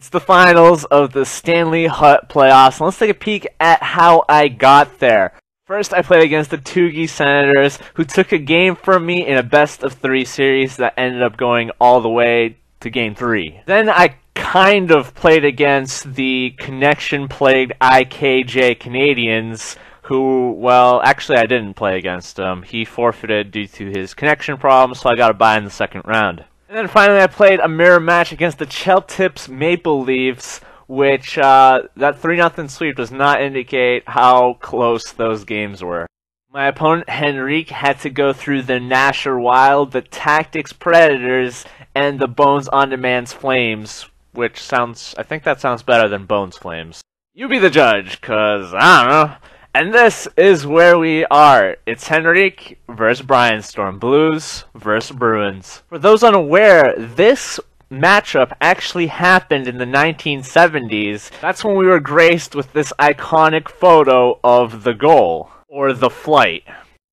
It's the finals of the Stanley Hut playoffs, and let's take a peek at how I got there. First, I played against the Tougie Senators, who took a game from me in a best-of-3 series that ended up going all the way to Game 3. Then I kind of played against the connection-plagued IKJ Canadians, who, well, actually I didn't play against him. He forfeited due to his connection problems, so I got a bye in the second round. And then finally I played a mirror match against the Cheltips Maple Leafs, which that 3-0 sweep does not indicate how close those games were. My opponent, Henrique, had to go through the Nasher Wild, the Tactics Predators, and the Bones On Demand's Flames, which sounds, I think that sounds better than Bones Flames. You be the judge, cause I don't know. And this is where we are. It's Henrique versus Brianstormed, Blues versus Bruins. For those unaware, this matchup actually happened in the 1970s. That's when we were graced with this iconic photo of the goal, or the flight.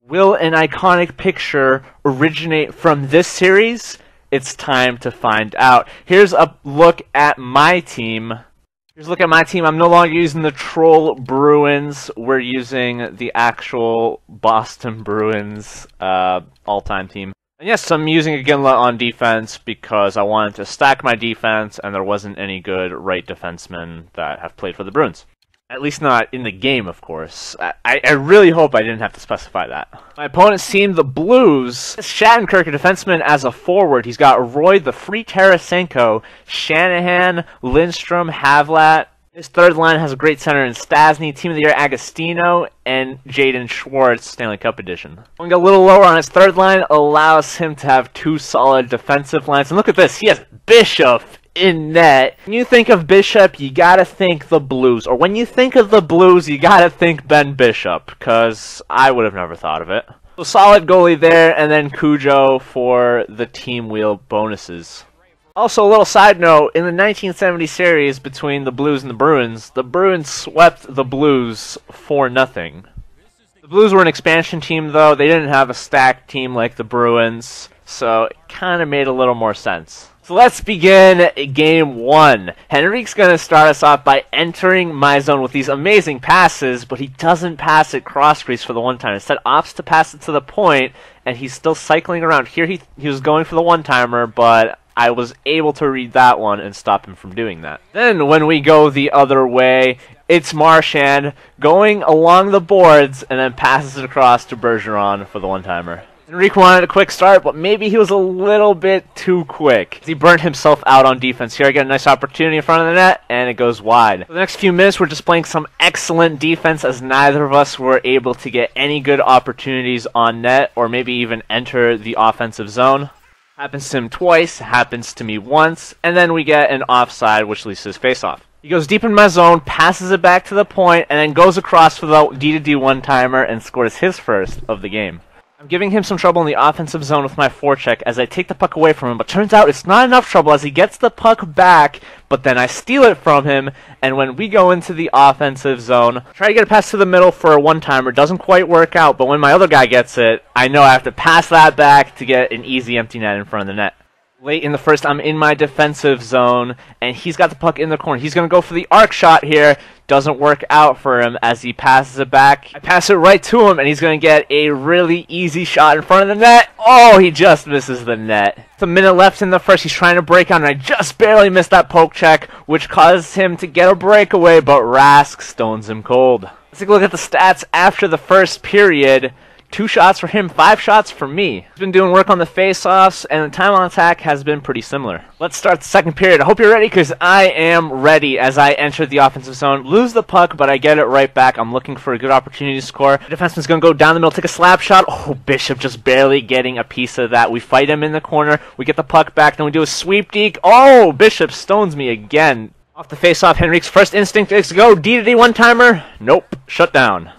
Will an iconic picture originate from this series? It's time to find out. Here's a look at my team. I'm no longer using the Troll Bruins. We're using the actual Boston Bruins all-time team. And yes, I'm using a Ginla on defense because I wanted to stack my defense and there wasn't any good right defensemen that have played for the Bruins. At least not in the game, of course. I really hope I didn't have to specify that. My opponent's team, the Blues. Shattenkirk, a defenseman as a forward. He's got Roy the Free Tarasenko, Shanahan, Lindstrom, Havlat. His third line has a great center in Stasny, Team of the Year Agostino, and Jaden Schwartz, Stanley Cup edition. Going a little lower on his third line allows him to have two solid defensive lines. And look at this, he has Bishop in net. When you think of Bishop, you gotta think the Blues. Or when you think of the Blues, you gotta think Ben Bishop, because I would have never thought of it. So solid goalie there, and then Cujo for the team wheel bonuses. Also, a little side note, in the 1970 series between the Blues and the Bruins swept the Blues 4-0. The Blues were an expansion team, though. They didn't have a stacked team like the Bruins, so it kind of made a little more sense. So let's begin Game 1. Henrique's going to start us off by entering my zone with these amazing passes, but he doesn't pass it cross-crease for the one-timer. Instead, opts to pass it to the point, and he's still cycling around. Here he was going for the one-timer, but I was able to read that one and stop him from doing that. Then, when we go the other way, it's Marchand going along the boards, and then passes it across to Bergeron for the one-timer. Henrique wanted a quick start, but maybe he was a little bit too quick. He burnt himself out on defense. Here I get a nice opportunity in front of the net, and it goes wide. For the next few minutes, we're displaying some excellent defense as neither of us were able to get any good opportunities on net, or maybe even enter the offensive zone. Happens to him twice, happens to me once, and then we get an offside, which leads to his face-off. He goes deep in my zone, passes it back to the point, and then goes across for the D-to-D one-timer and scores his first of the game. I'm giving him some trouble in the offensive zone with my forecheck as I take the puck away from him, but turns out it's not enough trouble as he gets the puck back, but then I steal it from him, and when we go into the offensive zone, try to get a pass to the middle for a one-timer, doesn't quite work out, but when my other guy gets it, I know I have to pass that back to get an easy empty net in front of the net. Late in the first, I'm in my defensive zone, and he's got the puck in the corner. He's going to go for the arc shot here. Doesn't work out for him as he passes it back. I pass it right to him, and he's going to get a really easy shot in front of the net. Oh, he just misses the net. With a minute left in the first, he's trying to break out, and I just barely missed that poke check, which causes him to get a breakaway, but Rask stones him cold. Let's take a look at the stats after the first period. 2 shots for him, 5 shots for me. He's been doing work on the face-offs, and the time on attack has been pretty similar. Let's start the second period. I hope you're ready, because I am ready as I enter the offensive zone. Lose the puck, but I get it right back. I'm looking for a good opportunity to score. The defenseman's going to go down the middle, take a slap shot. Oh, Bishop just barely getting a piece of that. We fight him in the corner. We get the puck back, then we do a sweep deke. Oh, Bishop stones me again. Off the face-off, Henrique's first instinct is to go D-to-D one-timer. Nope, shut down.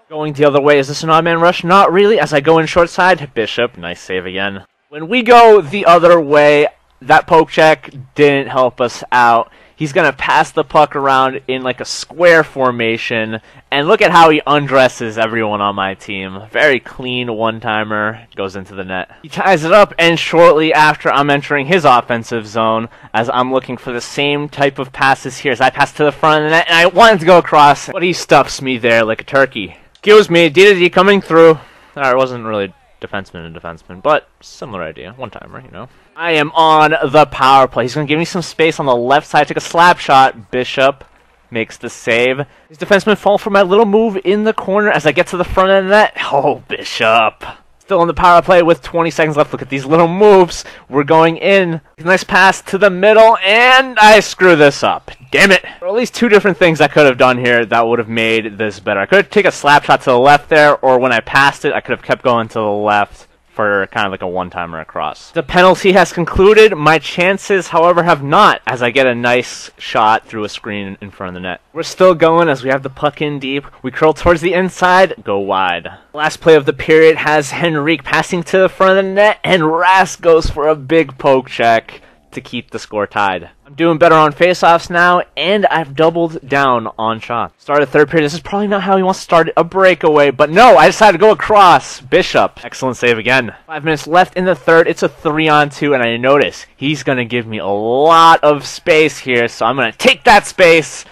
Going the other way, is this an odd man rush? Not really, as I go in short side. Bishop, nice save again. When we go the other way, that poke check didn't help us out. He's going to pass the puck around in like a square formation. And look at how he undresses everyone on my team. Very clean one-timer. Goes into the net. He ties it up, and shortly after, I'm entering his offensive zone as I'm looking for the same type of passes here as I pass to the front of the net. And I wanted to go across, but he stuffs me there like a turkey. Excuse me, D coming through. It wasn't really defenseman and defenseman, but similar idea. One-timer, you know. I am on the power play. He's going to give me some space on the left side. Take a slap shot. Bishop makes the save. His defenseman fall for my little move in the corner as I get to the front of the net. Oh, Bishop. Still on the power play with 20 seconds left. Look at these little moves. We're going in. Nice pass to the middle, and I screw this up. Damn it. There are at least two different things I could have done here that would have made this better. I could have taken a slap shot to the left there, or when I passed it, I could have kept going to the left for kind of like a one-timer across. The penalty has concluded. My chances, however, have not, as I get a nice shot through a screen in front of the net. We're still going as we have the puck in deep. We curl towards the inside, go wide. Last play of the period has Henrique passing to the front of the net, and Rask goes for a big poke check to keep the score tied. I'm doing better on faceoffs now, and I've doubled down on shots. Started third period. This is probably not how he wants to start a breakaway, but no, I decided to go across. Bishop. Excellent save again. 5 minutes left in the third. It's a 3-on-2, and I notice he's going to give me a lot of space here, so I'm going to take that space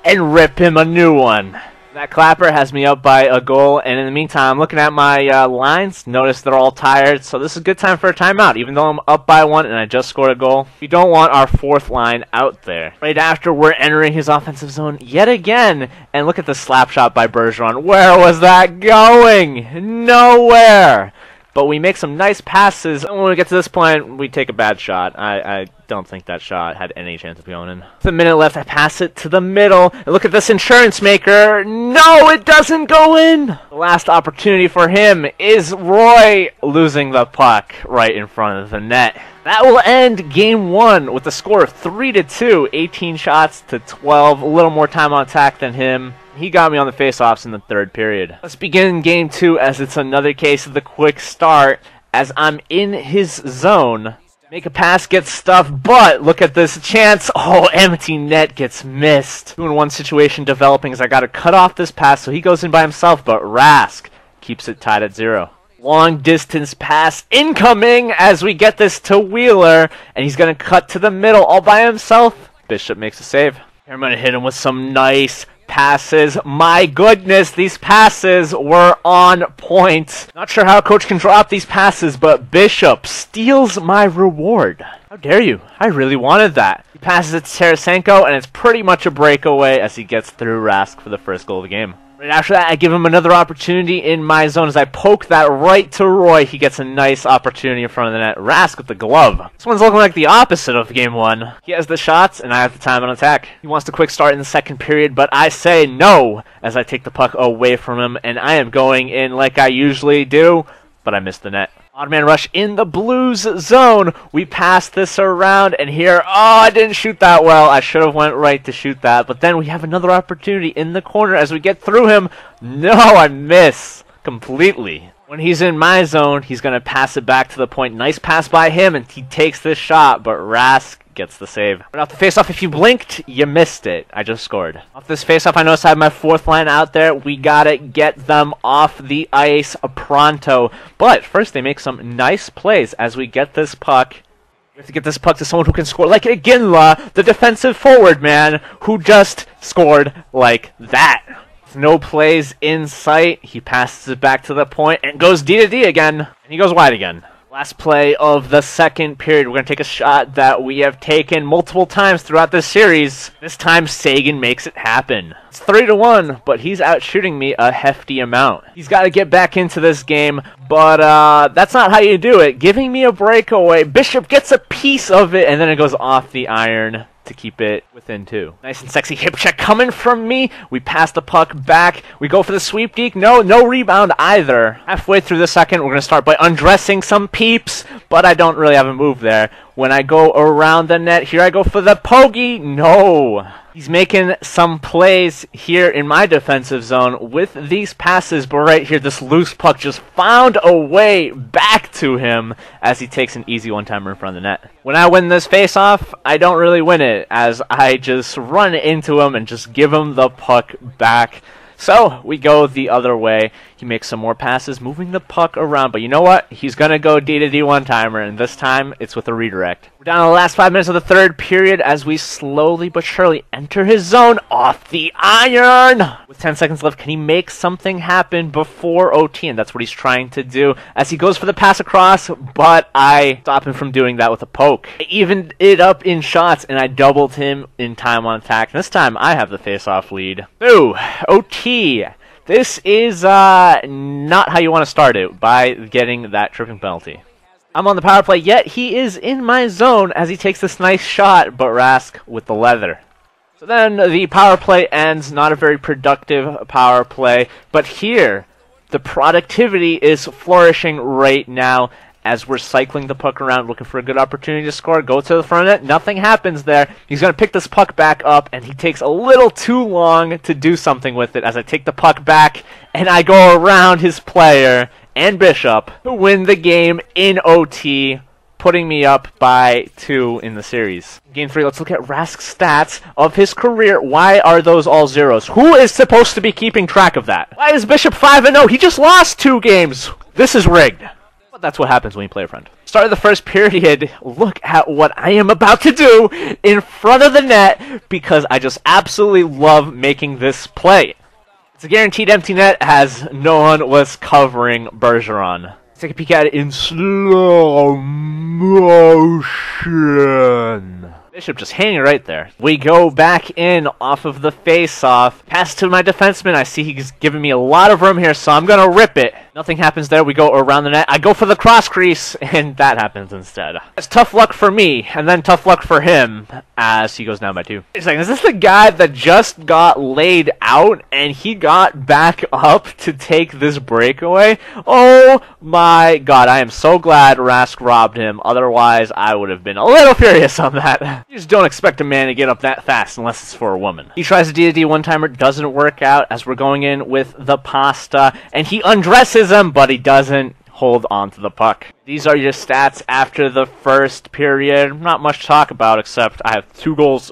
and rip him a new one. That clapper has me up by a goal, and in the meantime, I'm looking at my lines. Notice they're all tired, so this is a good time for a timeout, even though I'm up by one and I just scored a goal. We don't want our fourth line out there. Right after, we're entering his offensive zone yet again, and look at the slap shot by Bergeron. Where was that going? Nowhere! But we make some nice passes, and when we get to this point, we take a bad shot. I don't think that shot had any chance of going in. With a minute left, I pass it to the middle. And look at this insurance maker. No, it doesn't go in! The last opportunity for him is Roy losing the puck right in front of the net. That will end Game 1 with a score of 3-2, 18 shots to 12. A little more time on attack than him. He got me on the faceoffs in the third period. Let's begin Game 2 as it's another case of the quick start as I'm in his zone. Make a pass, get stuffed, but look at this chance. Oh, empty net gets missed. 2-in-1 situation developing as I got to cut off this pass, so he goes in by himself, but Rask keeps it tied at 0. Long distance pass incoming as we get this to Wheeler, and he's going to cut to the middle all by himself. Bishop makes a save. Here I'm going to hit him with some nice passes. My goodness, these passes were on point. Not sure how a coach can drop these passes, but Bishop steals my reward. How dare you? I really wanted that. He passes it to Tarasenko, and it's pretty much a breakaway as he gets through Rask for the first goal of the game. Right after that, I give him another opportunity in my zone as I poke that right to Roy. He gets a nice opportunity in front of the net. Rask with the glove. This one's looking like the opposite of Game 1. He has the shots, and I have the time on attack. He wants to quick start in the second period, but I say no as I take the puck away from him, and I am going in like I usually do, but I missed the net. Odd man rush in the Blues zone. We pass this around, and here, I didn't shoot that well. I should have went right to shoot that, but then we have another opportunity in the corner as we get through him. No, I miss completely. When he's in my zone, he's going to pass it back to the point. Nice pass by him, and he takes this shot, but Rask gets the save. Right off the faceoff, if you blinked, you missed it. I just scored. Off this faceoff, I noticed I have my fourth line out there. We gotta get them off the ice pronto. But first, they make some nice plays as we get this puck. We have to get this puck to someone who can score like Iginla, the defensive forward man, who just scored like that. With no plays in sight, he passes it back to the point and goes D-to-D again. And he goes wide again. Last play of the second period. We're going to take a shot that we have taken multiple times throughout this series. This time, Sagan makes it happen. It's 3-1, but he's out shooting me a hefty amount. He's got to get back into this game, but that's not how you do it. Giving me a breakaway. Bishop gets a piece of it, and then it goes off the iron to keep it within 2. Nice and sexy hip check coming from me. We pass the puck back. We go for the sweep deke. No rebound either. Halfway through the second, we're going to start by undressing some peeps, but I don't really have a move there. When I go around the net, here I go for the pokey. No. He's making some plays here in my defensive zone with these passes, but right here, this loose puck just found a way back to him as he takes an easy one-timer in front of the net. When I win this face-off, I don't really win it, as I just run into him and just give him the puck back. So, we go the other way. He makes some more passes, moving the puck around. But you know what? He's going to go D-to-D one-timer, and this time, it's with a redirect. We're down to the last 5 minutes of the third period as we slowly but surely enter his zone off the iron. With 10 seconds left, can he make something happen before OT? And that's what he's trying to do as he goes for the pass across, but I stop him from doing that with a poke. I evened it up in shots, and I doubled him in time on attack. This time, I have the face-off lead. Ooh, OT. This is not how you want to start it, by getting that tripping penalty. I'm on the power play, yet he is in my zone as he takes this nice shot, but Rask with the leather. So then the power play ends, not a very productive power play, but here, the productivity is flourishing right now as we're cycling the puck around, looking for a good opportunity to score. Go to the front of it. Nothing happens there. He's going to pick this puck back up, and he takes a little too long to do something with it as I take the puck back, and I go around his player and Bishop to win the game in OT, putting me up by 2 in the series. Game 3, let's look at Rask's stats of his career. Why are those all zeros? Who is supposed to be keeping track of that? Why is Bishop 5-0? He just lost 2 games. This is rigged. That's what happens when you play a friend. Start of the first period, look at what I am about to do in front of the net because I just absolutely love making this play. It's a guaranteed empty net as no one was covering Bergeron. Let's take a peek at it in slow motion. Bishop just hanging right there. We go back in off of the face-off. Pass to my defenseman. I see he's giving me a lot of room here, so I'm going to rip it. Nothing happens there. We go around the net. I go for the cross crease, and that happens instead. It's tough luck for me, and then tough luck for him as he goes down by 2. Wait a second. Is this the guy that just got laid out, and he got back up to take this breakaway? Oh my god. I am so glad Rask robbed him. Otherwise, I would have been a little furious on that. You just don't expect a man to get up that fast unless it's for a woman. He tries a D-to-D one-timer, doesn't work out as we're going in with the pasta, and he undresses him, but he doesn't hold on to the puck. These are your stats after the first period. Not much to talk about, except I have 2 goals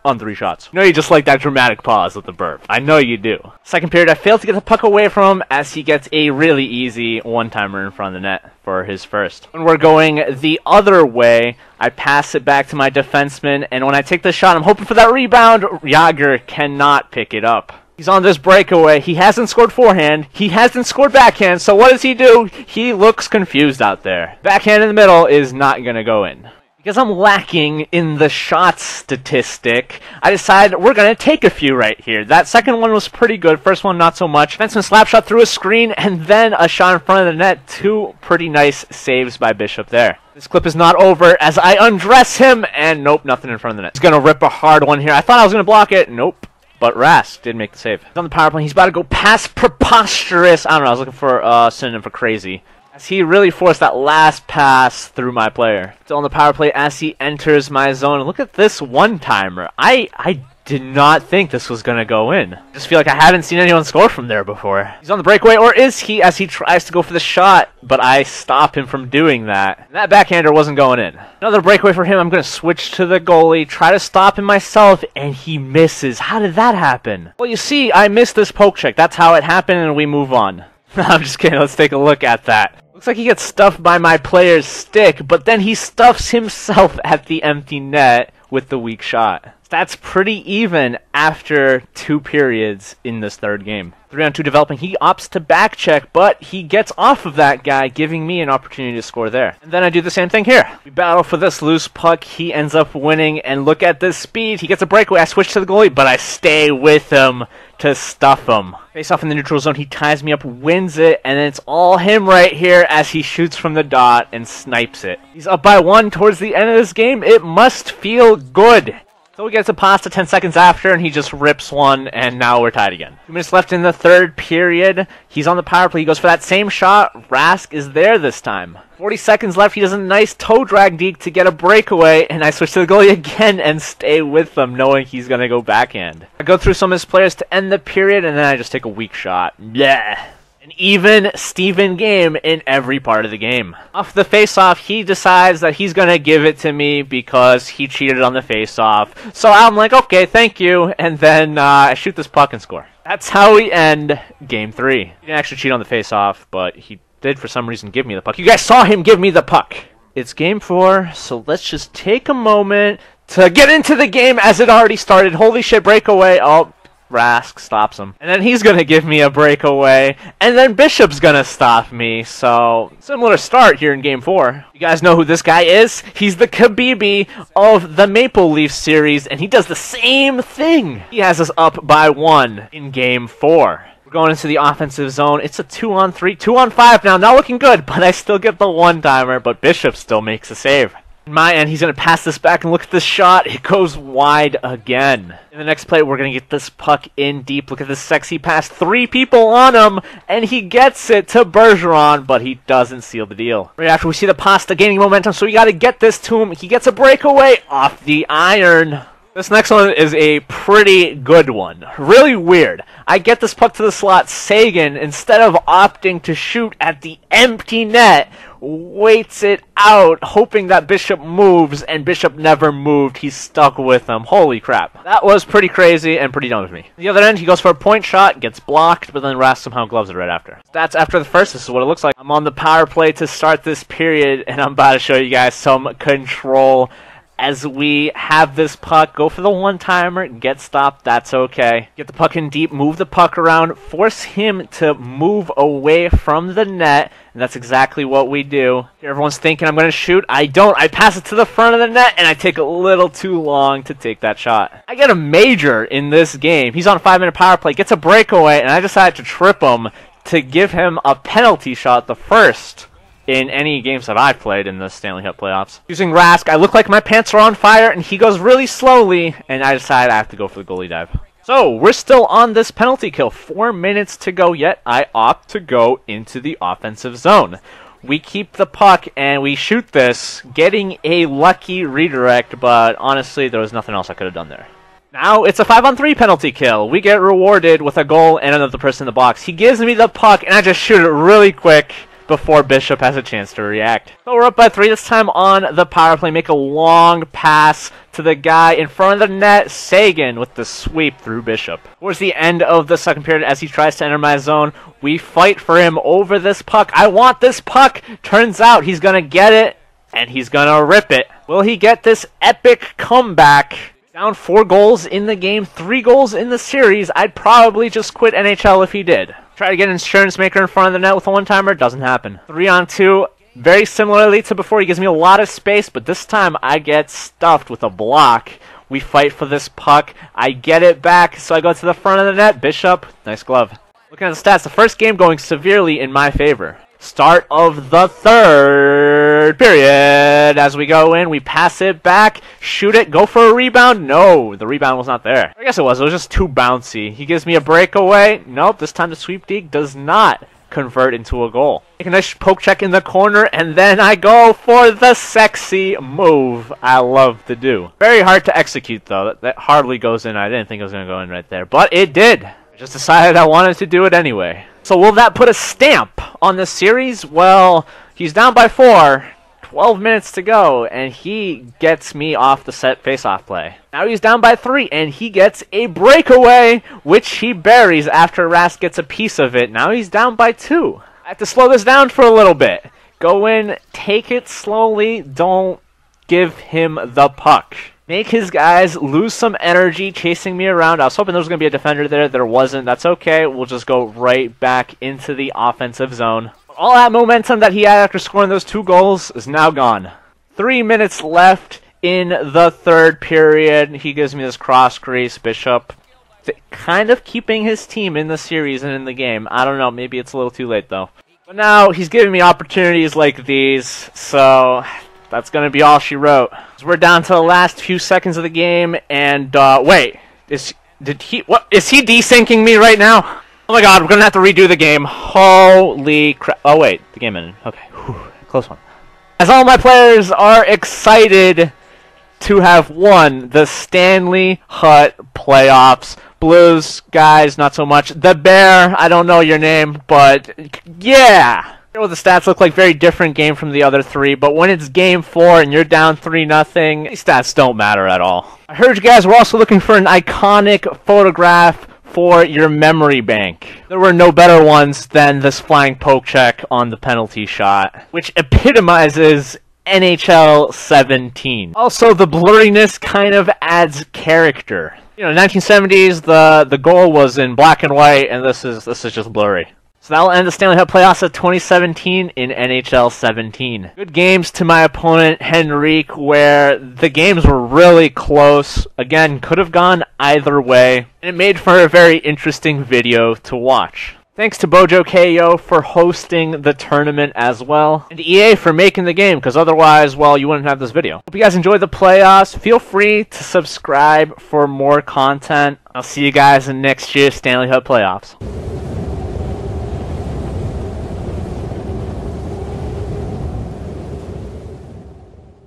on 3 shots. I know you just like that dramatic pause with the burp. I know you do. Second period, I failed to get the puck away from him as he gets a really easy one-timer in front of the net for his first. When we're going the other way, I pass it back to my defenseman, and when I take the shot, I'm hoping for that rebound. Yager cannot pick it up. He's on this breakaway. He hasn't scored forehand. He hasn't scored backhand, so what does he do? He looks confused out there. Backhand in the middle is not going to go in. Because I'm lacking in the shots statistic, I decided we're going to take a few right here. That second one was pretty good. First one, not so much. Defenseman slap shot through a screen, and then a shot in front of the net. 2 pretty nice saves by Bishop there. This clip is not over as I undress him, and nope, nothing in front of the net. He's going to rip a hard one here. I thought I was going to block it. Nope. But Rask did make the save. He's on the power play. He's about to go past preposterous. I don't know. I was looking for a synonym for crazy. As he really forced that last pass through my player. Still on the power play as he enters my zone. And look at this one-timer. I did not think this was going to go in. I just feel like I haven't seen anyone score from there before. He's on the breakaway, or is he, as he tries to go for the shot, but I stop him from doing that. And that backhander wasn't going in. Another breakaway for him. I'm going to switch to the goalie, try to stop him myself, and he misses. How did that happen? Well, you see, I missed this poke check. That's how it happened, and we move on. I'm just kidding. Let's take a look at that. Looks like he gets stuffed by my player's stick, but then he stuffs himself at the empty net with the weak shot. That's pretty even after 2 periods in this third game. 3-on-2 developing. He opts to back check, but he gets off of that guy, giving me an opportunity to score there. And then I do the same thing here. We battle for this loose puck. He ends up winning, and look at this speed. He gets a breakaway. I switch to the goalie, but I stay with him to stuff him. Face off in the neutral zone. He ties me up, wins it, and it's all him right here as he shoots from the dot and snipes it. He's up by 1 towards the end of this game. It must feel good. So he gets a pasta 10 seconds after, and he just rips one, and now we're tied again. 2 minutes left in the third period. He's on the power play. He goes for that same shot. Rask is there this time. 40 seconds left. He does a nice toe drag deke to get a breakaway, and I switch to the goalie again and stay with him, knowing he's going to go backhand. I go through some of his players to end the period, and then I just take a weak shot. Yeah. An even Steven game in every part of the game. Off the face-off, he decides that he's gonna give it to me because he cheated on the face-off. So I'm like, okay, thank you, and then I shoot this puck and score. That's how we end Game 3. He didn't actually cheat on the face-off, but he did for some reason give me the puck. You guys saw him give me the puck. It's Game 4, so let's just take a moment to get into the game as it already started. Holy shit, breakaway. Oh, Rask stops him. And then he's gonna give me a breakaway. And then Bishop's gonna stop me. So, similar start here in Game 4. You guys know who this guy is? He's the Khabibi of the Maple Leaf series, and he does the same thing. He has us up by 1 in Game 4. We're going into the offensive zone. It's a 2-on-3, 2-on-5 now. Not looking good, but I still get the one-timer, but Bishop still makes a save. In my end, he's going to pass this back, and look at this shot. It goes wide again. In the next play, we're going to get this puck in deep. Look at this sexy pass. 3 people on him, and he gets it to Bergeron, but he doesn't seal the deal. Right after we see the pasta gaining momentum, so we got to get this to him. He gets a breakaway off the iron. This next one is a pretty good one. Really weird. I get this puck to the slot. Sagan, instead of opting to shoot at the empty net, waits it out, hoping that Bishop moves, and Bishop never moved. He's stuck with him. Holy crap. That was pretty crazy and pretty dumb of me. The other end, he goes for a point shot, gets blocked, but then Rask somehow gloves it right after. That's after the first. This is what it looks like. I'm on the power play to start this period, and I'm about to show you guys some control. As we have this puck, go for the one-timer, get stopped, that's okay. Get the puck in deep, move the puck around, force him to move away from the net, and that's exactly what we do. Here everyone's thinking I'm going to shoot. I don't. I pass it to the front of the net, and I take a little too long to take that shot. I get a major in this game. He's on a 5-minute power play, gets a breakaway, and I decide to trip him to give him a penalty shot, the first in any games that I've played in the Stanley Cup playoffs. Using Rask, I look like my pants are on fire, and he goes really slowly, and I decide I have to go for the goalie dive. So, we're still on this penalty kill. 4 minutes to go, yet I opt to go into the offensive zone. We keep the puck, and we shoot this, getting a lucky redirect, but honestly, there was nothing else I could have done there. Now, it's a 5-on-3 penalty kill. We get rewarded with a goal and another person in the box. He gives me the puck, and I just shoot it really quick before Bishop has a chance to react. So we're up by 3 this time on the power play. Make a long pass to the guy in front of the net, Sagan, with the sweep through Bishop. Towards the end of the second period, as he tries to enter my zone, we fight for him over this puck. I want this puck! Turns out he's gonna get it, and he's gonna rip it. Will he get this epic comeback? Down 4 goals in the game, 3 goals in the series. I'd probably just quit NHL if he did. Try to get an insurance maker in front of the net with a one-timer, doesn't happen. 3-on-2, very similarly to before, he gives me a lot of space, but this time I get stuffed with a block. We fight for this puck, I get it back, so I go to the front of the net. Bishop, nice glove. Looking at the stats, the first game going severely in my favor. Start of the third period. As we go in, we pass it back, shoot it, go for a rebound. No, the rebound was not there. I guess it was just too bouncy. He gives me a breakaway. Nope, this time the sweep deke does not convert into a goal. Take a nice poke check in the corner, and then I go for the sexy move I love to do. Very hard to execute, though. That hardly goes in. I didn't think it was going to go in right there, but it did. I just decided I wanted to do it anyway. So will that put a stamp on the series? Well, he's down by 4, 12 minutes to go, and he gets me off the set face-off play. Now he's down by 3, and he gets a breakaway, which he buries after Rask gets a piece of it. Now he's down by 2. I have to slow this down for a little bit. Go in, take it slowly, don't give him the puck. Make his guys lose some energy chasing me around. I was hoping there was going to be a defender there. There wasn't. That's okay. We'll just go right back into the offensive zone. All that momentum that he had after scoring those 2 goals is now gone. 3 minutes left in the third period. He gives me this cross crease. Bishop kind of keeping his team in the series and in the game. I don't know. Maybe it's a little too late, though. But now he's giving me opportunities like these, so that's going to be all she wrote. So we're down to the last few seconds of the game, and wait, is he desyncing me right now? Oh my god, we're going to have to redo the game. Holy crap. Oh wait, the game ended. Okay, whew, close one. As all my players are excited to have won the Stanley Hut playoffs, Blues, guys, not so much. The Bear, I don't know your name, but yeah! What the stats look like, very different game from the other three, but when it's game 4 and you're down 3-0, these stats don't matter at all. I heard you guys were also looking for an iconic photograph for your memory bank. There were no better ones than this flying poke check on the penalty shot, which epitomizes NHL 17. Also, the blurriness kind of adds character. You know, 1970s, the goal was in black and white, and this is just blurry. So that will end the Stanley Cup playoffs of 2017 in NHL 17. Good games to my opponent, Henrique, where the games were really close. Again, could have gone either way, and it made for a very interesting video to watch. Thanks to Bojo KO for hosting the tournament as well, and EA for making the game, because otherwise, well, you wouldn't have this video. Hope you guys enjoyed the playoffs. Feel free to subscribe for more content. I'll see you guys in next year's Stanley Cup playoffs.